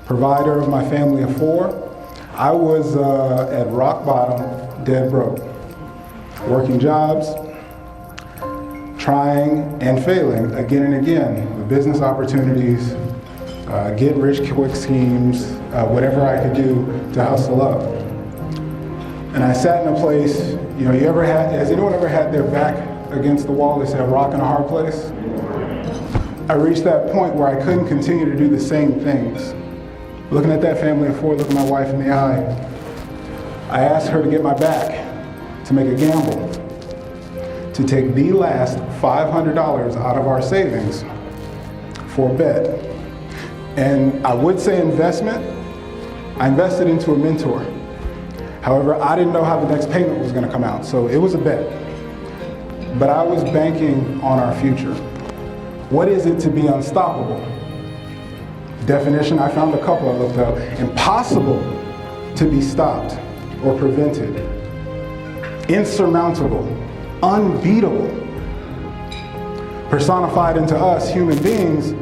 provider of my family of 4. I was at rock bottom, dead broke, working jobs, trying and failing again and again with business opportunities, get rich quick schemes, whatever I could do to hustle up. And I sat in a place, has anyone ever had their back against the wall? They say a rock in a hard place. I reached that point where I couldn't continue to do the same things. Looking at that family of 4, looking my wife in the eye, I asked her to get my back, to make a gamble, to take the last $500 out of our savings for a bet. And I would say investment. I invested into a mentor. However, I didn't know how the next payment was going to come out, so it was a bet. But I was banking on our future. What is it to be unstoppable? Definition, I found a couple I looked up. Impossible to be stopped or prevented. Insurmountable, unbeatable. Personified into us human beings,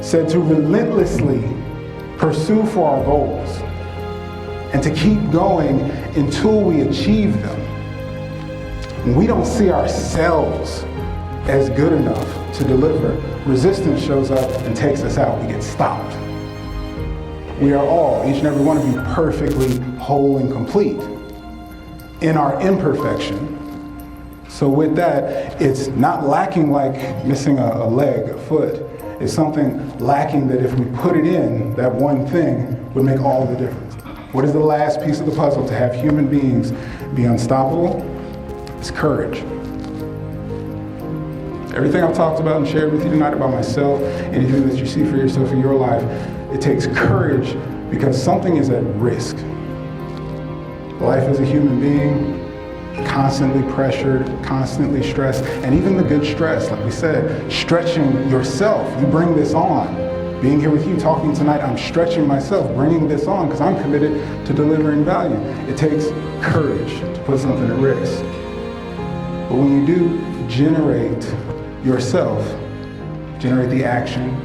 said to relentlessly pursue for our goals and to keep going until we achieve them. When we don't see ourselves as good enough to deliver, resistance shows up and takes us out. We get stopped. We are all, each and every one of you, perfectly whole and complete in our imperfection. So with that, it's not lacking like missing a leg, a foot. It's something lacking that if we put it in, that one thing would make all the difference. What is the last piece of the puzzle to have human beings be unstoppable? It's courage. Everything I've talked about and shared with you tonight about myself, anything that you see for yourself in your life, it takes courage because something is at risk. Life as a human being, constantly pressured, constantly stressed, and even the good stress, like we said, stretching yourself. You bring this on. Being here with you, talking tonight, I'm stretching myself, bringing this on because I'm committed to delivering value. It takes courage to put something at risk. But when you do generate yourself, generate the action,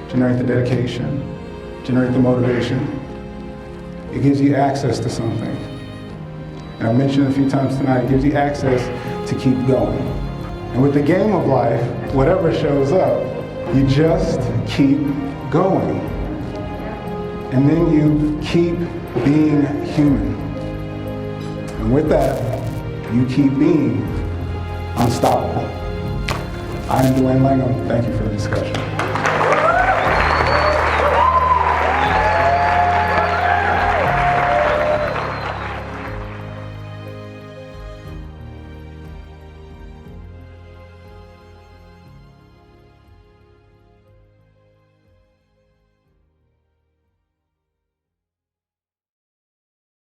generate the dedication, generate the motivation, it gives you access to something. And I mentioned a few times tonight, it gives you access to keep going. And with the game of life, whatever shows up, you just keep going. And then you keep being human. And with that, you keep being unstoppable. I'm Duwayne Langham. Thank you for the discussion.